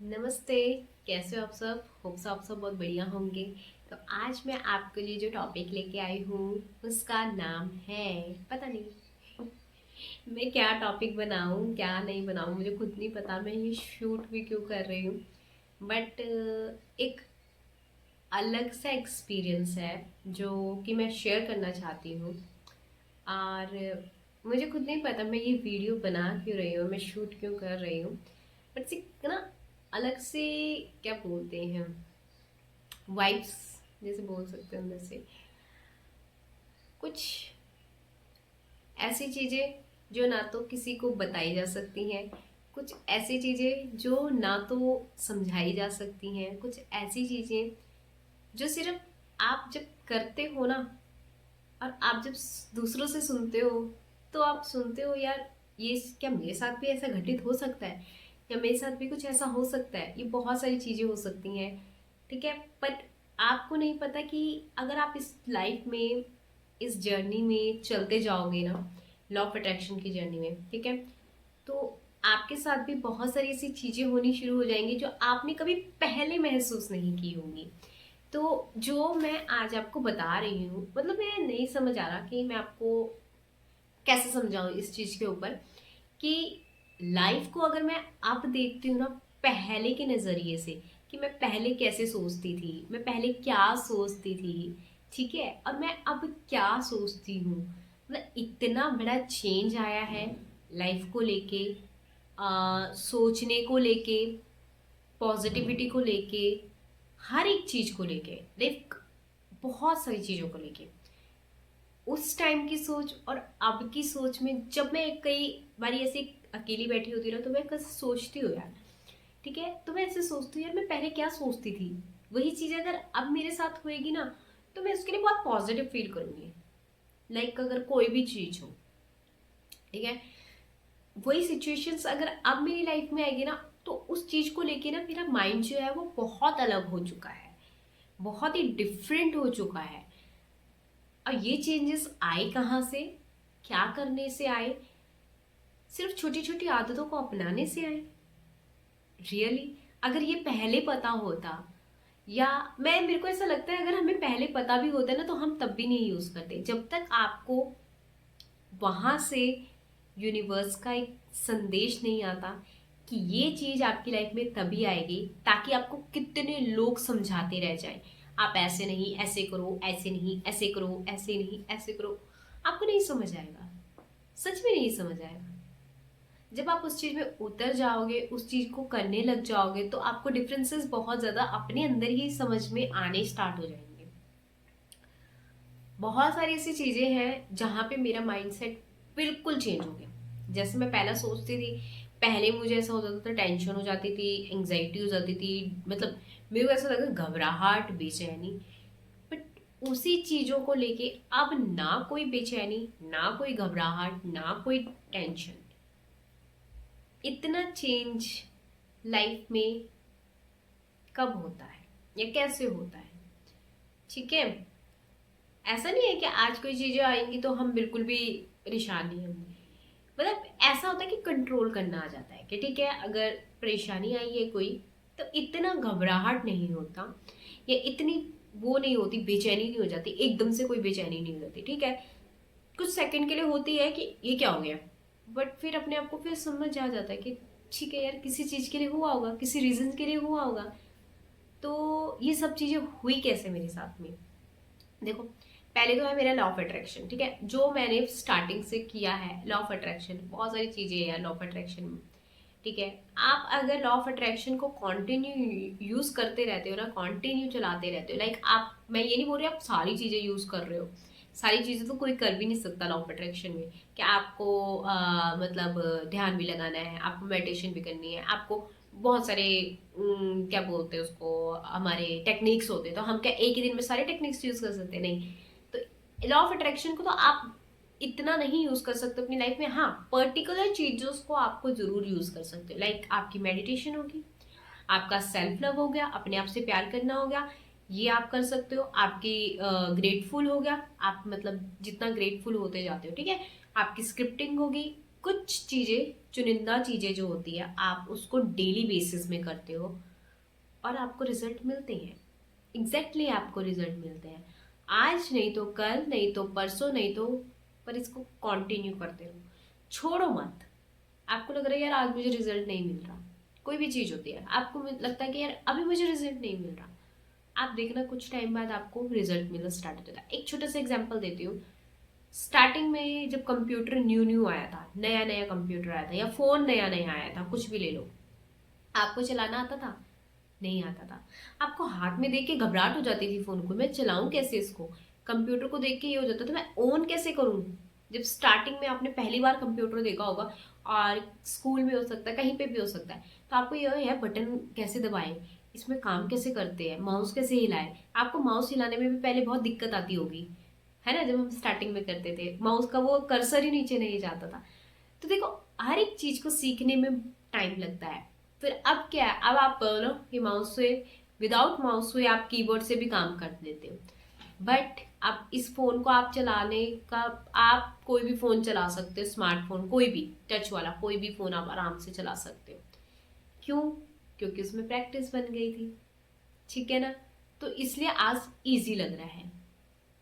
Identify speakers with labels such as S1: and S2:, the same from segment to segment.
S1: नमस्ते। कैसे हो आप सब? होप्स आप सब बहुत बढ़िया होंगे। तो आज मैं आपके लिए जो टॉपिक लेके आई हूँ उसका नाम है, पता नहीं मैं क्या टॉपिक बनाऊँ क्या नहीं बनाऊँ, मुझे खुद नहीं पता मैं ये शूट भी क्यों कर रही हूँ। बट एक अलग सा एक्सपीरियंस है जो कि मैं शेयर करना चाहती हूँ। और मुझे खुद नहीं पता मैं ये वीडियो बना क्यों रही हूँ, मैं शूट क्यों कर रही हूँ। बट ना अलग से, क्या बोलते हैं, वाइब्स जैसे बोल सकते हैं, अंदर से कुछ ऐसी चीज़ें जो ना तो किसी को बताई जा सकती हैं, कुछ ऐसी चीज़ें जो ना तो समझाई जा सकती हैं, कुछ ऐसी चीज़ें जो सिर्फ आप जब करते हो ना, और आप जब दूसरों से सुनते हो तो आप सुनते हो यार, ये क्या मेरे साथ भी ऐसा घटित हो सकता है, या मेरे साथ भी कुछ ऐसा हो सकता है। ये बहुत सारी चीज़ें हो सकती हैं, ठीक है। बट आपको नहीं पता कि अगर आप इस लाइफ में, इस जर्नी में चलते जाओगे ना, लॉ ऑफ अट्रैक्शन की जर्नी में, ठीक है, तो आपके साथ भी बहुत सारी ऐसी चीज़ें होनी शुरू हो जाएंगी जो आपने कभी पहले महसूस नहीं की होंगी। तो जो मैं आज आपको बता रही हूँ, मतलब मैं नहीं समझ आ रहा कि मैं आपको कैसे समझाऊं इस चीज़ के ऊपर, कि लाइफ को अगर मैं अब देखती हूँ ना पहले के नज़रिए से, कि मैं पहले कैसे सोचती थी, मैं पहले क्या सोचती थी, ठीक है, और मैं अब क्या सोचती हूँ, मतलब इतना बड़ा चेंज आया है लाइफ को लेके, सोचने को लेके, पॉजिटिविटी को लेके, हर एक चीज़ को लेके, लाइक बहुत सारी चीज़ों को लेके। उस टाइम की सोच और अब की सोच में, जब मैं कई बारी ऐसे अकेली बैठी होती ना तो मैं कैसे सोचती हूँ यार, ठीक है, तो मैं ऐसे सोचती हूँ यार मैं पहले क्या सोचती थी, वही चीज़ अगर अब मेरे साथ होएगी ना तो मैं उसके लिए बहुत पॉजिटिव फील करूंगी। लाइक अगर कोई भी चीज़ हो, ठीक है, वही सिचुएशंस अगर अब मेरी लाइफ में आएगी ना तो उस चीज़ को लेके ना मेरा माइंड जो है वो बहुत अलग हो चुका है, बहुत ही डिफरेंट हो चुका है। और ये चेंजेस आए कहाँ से, क्या करने से आए? सिर्फ छोटी छोटी आदतों को अपनाने से आए। रियली अगर ये पहले पता होता, या मैं मेरे को ऐसा लगता है अगर हमें पहले पता भी होता ना तो हम तब भी नहीं यूज करते, जब तक आपको वहां से यूनिवर्स का एक संदेश नहीं आता कि ये चीज आपकी लाइफ में तभी आएगी, ताकि आपको कितने लोग समझाते रह जाएं, आप ऐसे नहीं ऐसे करो, ऐसे नहीं ऐसे करो, ऐसे नहीं ऐसे करो, आपको नहीं समझ आएगा, सच में नहीं समझ आएगा। जब आप उस चीज में उतर जाओगे, उस चीज को करने लग जाओगे, तो आपको डिफरेंसेस बहुत ज्यादा अपने अंदर ही समझ में आने स्टार्ट हो जाएंगे। बहुत सारी ऐसी चीजें हैं जहां पे मेरा माइंडसेट बिल्कुल चेंज हो गया। जैसे मैं पहला सोचती थी, पहले मुझे ऐसा हो जाता था, टेंशन हो जाती थी, एंग्जाइटी हो जाती थी, मतलब मेरे को ऐसा लगता घबराहट, बेचैनी। बट उसी चीजों को लेके अब ना कोई बेचैनी, ना कोई घबराहट, ना कोई टेंशन। इतना चेंज लाइफ में कब होता है या कैसे होता है, ठीक है। ऐसा नहीं है कि आज कोई चीजें आएंगी तो हम बिल्कुल भी परेशान नहीं होंगे। मतलब ऐसा होता है कि कंट्रोल करना आ जाता है कि ठीक है, अगर परेशानी आई है कोई तो इतना घबराहट नहीं होता, या इतनी वो नहीं होती, बेचैनी नहीं हो जाती, एकदम से कोई बेचैनी नहीं हो जाती, ठीक है। कुछ सेकंड के लिए होती है कि ये क्या हो गया, बट फिर अपने आप को फिर समझ आ जाता है कि ठीक है यार, किसी चीज के लिए हुआ होगा, किसी रीजन के लिए हुआ होगा। तो ये सब चीजें हुई कैसे मेरे साथ में? देखो, पहले तो है मेरा लॉ ऑफ अट्रैक्शन, ठीक है, जो मैंने स्टार्टिंग से किया है। लॉ ऑफ अट्रैक्शन बहुत सारी चीजें हैं लॉ ऑफ अट्रैक्शन में, ठीक है। आप अगर लॉ ऑफ अट्रैक्शन को कंटिन्यू यूज करते रहते हो ना, कंटिन्यू चलाते रहते हो, लाइक आप, मैं ये नहीं बोल रही आप सारी चीजें यूज कर रहे हो, सारी चीजें तो कोई कर भी नहीं सकता लॉ ऑफ अट्रैक्शन में, कि आपको मतलब ध्यान भी लगाना है, आपको मेडिटेशन भी करनी है, आपको बहुत सारे क्या बोलते हैं उसको, हमारे टेक्निक्स होते हैं, तो हम क्या एक ही दिन में सारे टेक्निक्स यूज कर सकते हैं? नहीं। तो लॉ ऑफ अट्रैक्शन को तो आप इतना नहीं यूज कर सकते अपनी लाइफ में। हाँ, पर्टिकुलर चीजों को आपको जरूर यूज कर सकते हो, लाइक आपकी मेडिटेशन होगी, आपका सेल्फ लव हो गया, अपने आप से प्यार करना हो गया, ये आप कर सकते हो। आपकी ग्रेटफुल हो गया, आप मतलब जितना ग्रेटफुल होते जाते हो, ठीक है, आपकी स्क्रिप्टिंग होगी, कुछ चीज़ें, चुनिंदा चीज़ें जो होती है, आप उसको डेली बेसिस में करते हो और आपको रिजल्ट मिलते हैं। एग्जैक्टली आपको रिजल्ट मिलते हैं। आज नहीं तो कल, नहीं तो परसों, नहीं तो, पर इसको कंटिन्यू करते रहो, छोड़ो मत। आपको लग रहा है यार आज मुझे रिजल्ट नहीं मिल रहा, कोई भी चीज़ होती है, आपको लगता है कि यार अभी मुझे रिजल्ट नहीं मिल रहा, आप देखना कुछ टाइम बाद आपको रिजल्ट मिलना स्टार्ट हो जाता है। एक छोटा सा एग्जांपल देती हूँ। स्टार्टिंग में जब कंप्यूटर न्यू न्यू आया था, नया नया कंप्यूटर आया था, या फोन नया नया आया था, कुछ भी ले लो, आपको चलाना आता था? नहीं आता था। आपको हाथ में देख के घबराहट हो जाती थी फोन को, मैं चलाऊं कैसे इसको। कंप्यूटर को देख के ये हो जाता था मैं ऑन कैसे करूं। जब स्टार्टिंग में आपने पहली बार कंप्यूटर देखा होगा, और स्कूल में हो सकता है, कहीं पे भी हो सकता है, तो आपको ये है बटन कैसे दबाएं, इसमें काम कैसे करते हैं, माउस कैसे हिलाएं। आपको माउस हिलाने में भी पहले बहुत दिक्कत आती होगी, है ना। जब हम स्टार्टिंग में करते थे, माउस का वो कर्सर ही नीचे नहीं जाता था। तो देखो, हर एक चीज को सीखने में टाइम लगता है। फिर अब क्या है, अब आप बोलो कि माउस से, विदाउट माउस से आप कीबोर्ड से भी काम कर लेते हो। बट अब इस फोन को आप चलाने का, आप कोई भी फोन चला सकते हो, स्मार्टफोन कोई भी, टच वाला कोई भी फोन आप आराम से चला सकते हो। क्यों? क्योंकि उसमें प्रैक्टिस बन गई थी, ठीक है ना। तो इसलिए आज इजी लग रहा है,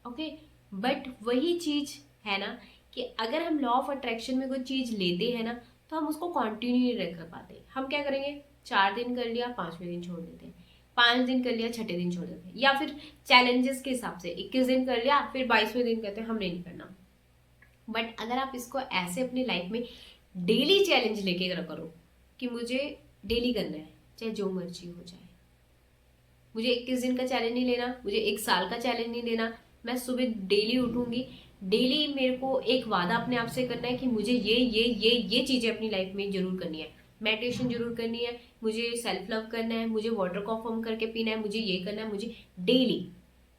S1: ओके। बट वही चीज है ना, कि अगर हम लॉ ऑफ अट्रैक्शन में कोई चीज लेते हैं ना, तो हम उसको कंटिन्यू नहीं रख कर पाते। हम क्या करेंगे, 4 दिन कर लिया, 5वें दिन छोड़ देते हैं, 5 दिन कर लिया, 6ठे दिन छोड़ देते हैं, या फिर चैलेंजेस के हिसाब से 21 दिन कर लिया, फिर 22वें दिन कहते हैं हम नहीं करना। बट अगर आप इसको ऐसे अपनी लाइफ में डेली चैलेंज लेके करो कि मुझे डेली करना है, चाहे जो मर्जी हो जाए, मुझे 21 दिन का चैलेंज नहीं लेना, मुझे 1 साल का चैलेंज नहीं लेना, मैं सुबह डेली उठूंगी, डेली मेरे को एक वादा अपने आप से करना है कि मुझे ये चीजें अपनी लाइफ में जरूर करनी है। मेडिटेशन जरूर करनी है, मुझे सेल्फ लव करना है, मुझे वाटर को फॉर्म करके पीना है, मुझे ये करना है, मुझे डेली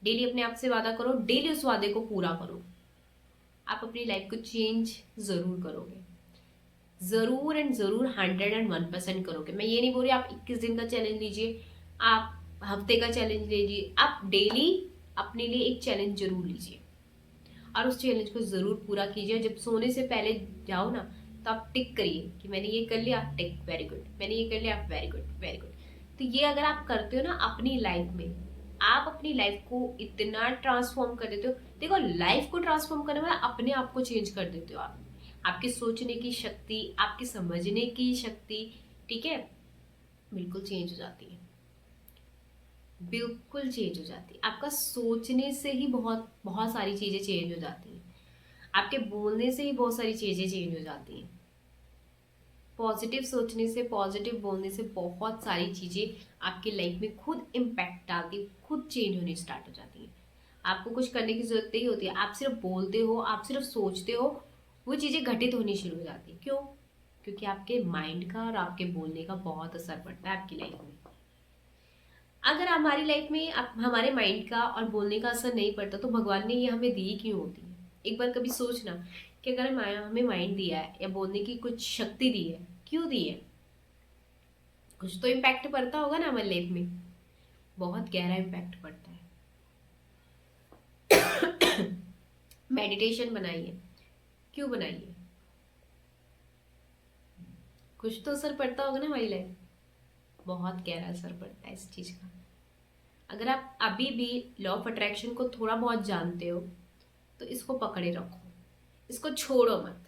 S1: डेली अपने आप से वादा करो, डेली उस वादे को पूरा करो। आप अपनी लाइफ को चेंज जरूर करोगे, जरूर एंड जरूर 101% करोगे। मैं ये नहीं बोल रही आप 21 दिन का चैलेंज लीजिए, आप हफ्ते का चैलेंज लीजिए, आप डेली अपने लिए एक चैलेंज जरूर लीजिए और उस चैलेंज को जरूर पूरा कीजिए। जब सोने से पहले जाओ ना, तो आप टिक करिए कि मैंने ये कर लिया, टिक, वेरी गुड, मैंने ये कर लिया, वेरी गुड वेरी गुड। तो ये अगर आप करते हो ना अपनी लाइफ में, आप अपनी लाइफ को इतना ट्रांसफॉर्म कर देते हो। देखो, लाइफ को ट्रांसफॉर्म करने वाला अपने आप को चेंज कर देते हो आप। आपके सोचने की शक्ति, आपकी समझने की शक्ति, ठीक है, बिल्कुल चेंज हो जाती है, बिल्कुल चेंज हो जाती है। आपका सोचने से ही बहुत बहुत सारी चीजें चेंज हो जाती हैं, आपके बोलने से ही बहुत सारी चीजें चेंज हो जाती हैं। पॉजिटिव सोचने से, पॉजिटिव बोलने से बहुत सारी चीजें आपकी लाइफ में खुद इम्पैक्ट डालती, खुद चेंज होनी स्टार्ट हो जाती हैं। आपको कुछ करने की जरूरत नहीं होती है, आप सिर्फ बोलते हो, आप सिर्फ सोचते हो, वो चीजें घटित होनी शुरू हो जाती। क्यों? क्योंकि आपके माइंड का और आपके बोलने का बहुत असर पड़ता है आपकी लाइफ में। अगर हमारी लाइफ में हमारे माइंड का और बोलने का असर नहीं पड़ता, तो भगवान ने ये हमें दी क्यों होती है? एक बार कभी सोचना कि अगर हमें माइंड दिया है या बोलने की कुछ शक्ति दी है, क्यों दी है? कुछ तो इम्पैक्ट पड़ता होगा ना हमारी लाइफ में, बहुत गहरा इम्पैक्ट पड़ता है। मेडिटेशन बनाइए, क्यों बनाइए? कुछ तो असर पड़ता होगा ना हमारी लाइफ, बहुत गहरा असर पड़ता है इस चीज का। अगर आप अभी भी लॉ ऑफ अट्रैक्शन को थोड़ा बहुत जानते हो, तो इसको पकड़े रखो, इसको छोड़ो मत।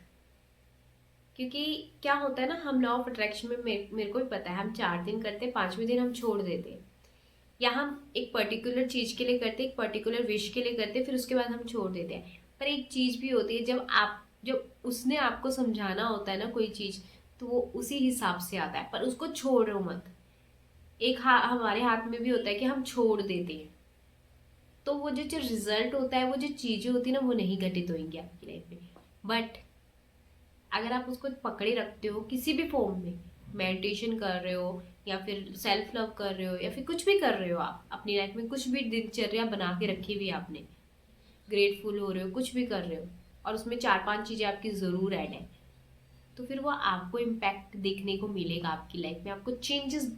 S1: क्योंकि क्या होता है ना, हम लॉ ऑफ अट्रैक्शन में, मेरे को भी पता है, हम 4 दिन करते हैं, 5वें दिन हम छोड़ देते हैं, या हम एक पर्टिकुलर चीज के लिए करते हैं, एक पर्टिकुलर विश के लिए करते हैं, फिर उसके बाद हम छोड़ देते हैं। पर एक चीज भी होती है, जब उसने आपको समझाना होता है ना कोई चीज, तो वो उसी हिसाब से आता है, पर उसको छोड़ो मत। एक हमारे हाथ में भी होता है कि हम छोड़ देते हैं, तो वो जो रिजल्ट होता है, वो जो चीजें होती है ना, वो नहीं घटित होंगी आपकी लाइफ में। बट अगर आप उसको पकड़े रखते हो किसी भी फॉर्म में, मेडिटेशन कर रहे हो, या फिर सेल्फ लव कर रहे हो, या फिर कुछ भी कर रहे हो, आप अपनी लाइफ में कुछ भी दिनचर्या बना के रखी हुई है आपने, ग्रेटफुल हो रहे हो, कुछ भी कर रहे हो, और उसमें 4-5 चीजें आपकी जरूर ऐड है, तो फिर वो आपको इम्पैक्ट देखने को मिलेगा आपकी लाइफ में, आपको चेंजेस,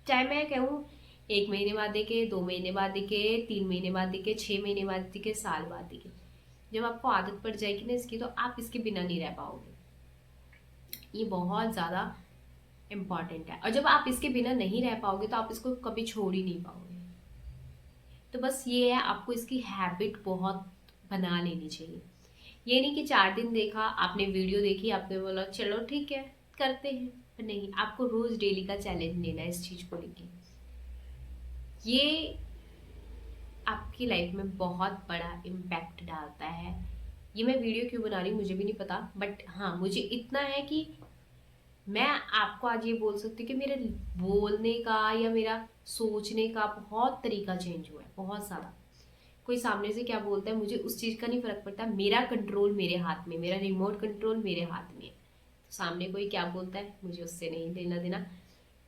S1: चाहे मैं कहूँ 1 महीने बाद दिखे, 2 महीने बाद दिखे, 3 महीने बाद दिखे, 6 महीने बाद दिखे, साल बाद दिखे। जब आपको आदत पड़ जाएगी ना इसकी, तो आप इसके बिना नहीं रह पाओगे। ये बहुत ज़्यादा इम्पॉर्टेंट है। और जब आप इसके बिना नहीं रह पाओगे तो आप इसको कभी छोड़ ही नहीं पाओगे। तो बस ये है, आपको इसकी हैबिट बहुत बना लेनी चाहिए। ये नहीं कि 4 दिन देखा आपने, वीडियो देखी आपने, बोला चलो ठीक है करते हैं, पर नहीं, आपको रोज डेली का चैलेंज लेना है इस चीज को लेके। ये आपकी लाइफ में बहुत बड़ा इम्पैक्ट डालता है। ये मैं वीडियो क्यों बना रही हूँ मुझे भी नहीं पता, बट हाँ मुझे इतना है कि मैं आपको आज ये बोल सकती हूँ कि मेरे बोलने का या मेरा सोचने का बहुत तरीका चेंज हुआ है, बहुत ज़्यादा। कोई सामने से क्या बोलता है मुझे उस चीज़ का नहीं फर्क पड़ता, मेरा कंट्रोल मेरे हाथ में, मेरा रिमोट कंट्रोल मेरे हाथ में है। तो सामने कोई क्या बोलता है मुझे उससे नहीं लेना देना।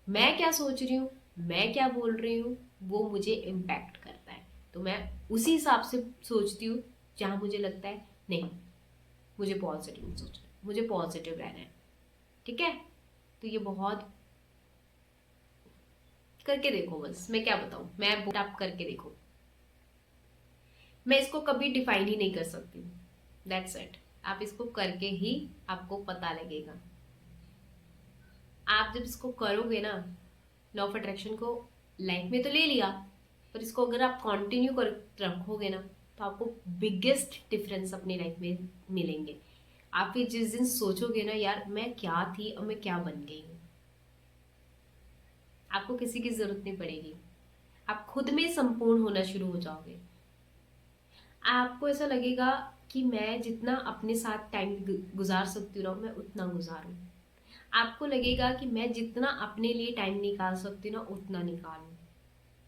S1: मैं क्या सोच रही हूँ, मैं क्या बोल रही हूँ, वो मुझे इम्पैक्ट करता है। तो मैं उसी हिसाब से सोचती हूँ, जहाँ मुझे लगता है नहीं मुझे पॉजिटिव सोचना है, मुझे पॉजिटिव रहना है, ठीक है। तो ये बहुत करके देखो, बस मैं क्या बताऊँ, मैं आप करके देखो। मैं इसको कभी डिफाइन ही नहीं कर सकती, दैट्स इट। आप इसको करके ही आपको पता लगेगा। आप जब इसको करोगे ना, लॉ ऑफ अट्रैक्शन को लाइफ में तो ले लिया, पर इसको अगर आप कंटिन्यू कर रखोगे ना, तो आपको बिगेस्ट डिफरेंस अपनी लाइफ में मिलेंगे। आप फिर जिस दिन सोचोगे ना यार मैं क्या थी और मैं क्या बन गई हूँ, आपको किसी की जरूरत नहीं पड़ेगी, आप खुद में संपूर्ण होना शुरू हो जाओगे। आपको ऐसा लगेगा कि मैं जितना अपने साथ टाइम गुजार सकती हूँ ना, मैं उतना गुजारूं। आपको लगेगा कि मैं जितना अपने लिए टाइम निकाल सकती हूँ ना, उतना निकालूं।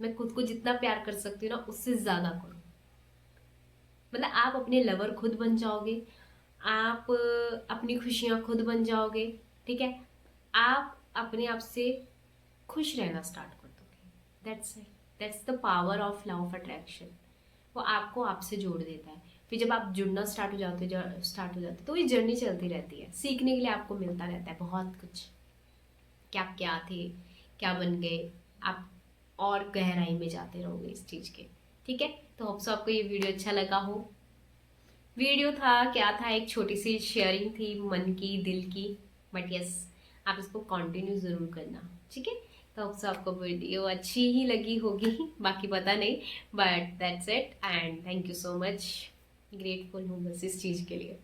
S1: मैं खुद को जितना प्यार कर सकती हूँ ना, उससे ज्यादा करूं। मतलब आप अपने लवर खुद बन जाओगे, आप अपनी खुशियां खुद बन जाओगे, ठीक है। आप अपने आप से खुश रहना स्टार्ट कर दोगे। That's it, that's the power of love of attraction. वो आपको आपसे जोड़ देता है। फिर जब आप जुड़ना स्टार्ट हो जाते तो ये जर्नी चलती रहती है, सीखने के लिए आपको मिलता रहता है बहुत कुछ, कि आप क्या थे, क्या बन गए, आप और गहराई में जाते रहोगे इस चीज के, ठीक है। तो होप सो आपको ये वीडियो अच्छा लगा हो। वीडियो था क्या था, एक छोटी सी शेयरिंग थी मन की, दिल की, बट यस आप इसको कंटिन्यू जरूर करना, ठीक है। तो होप सो आपको वीडियो अच्छी ही लगी होगी, बाकी पता नहीं, but that's it and thank you so much. Grateful हूँ बस इस चीज़ के लिए।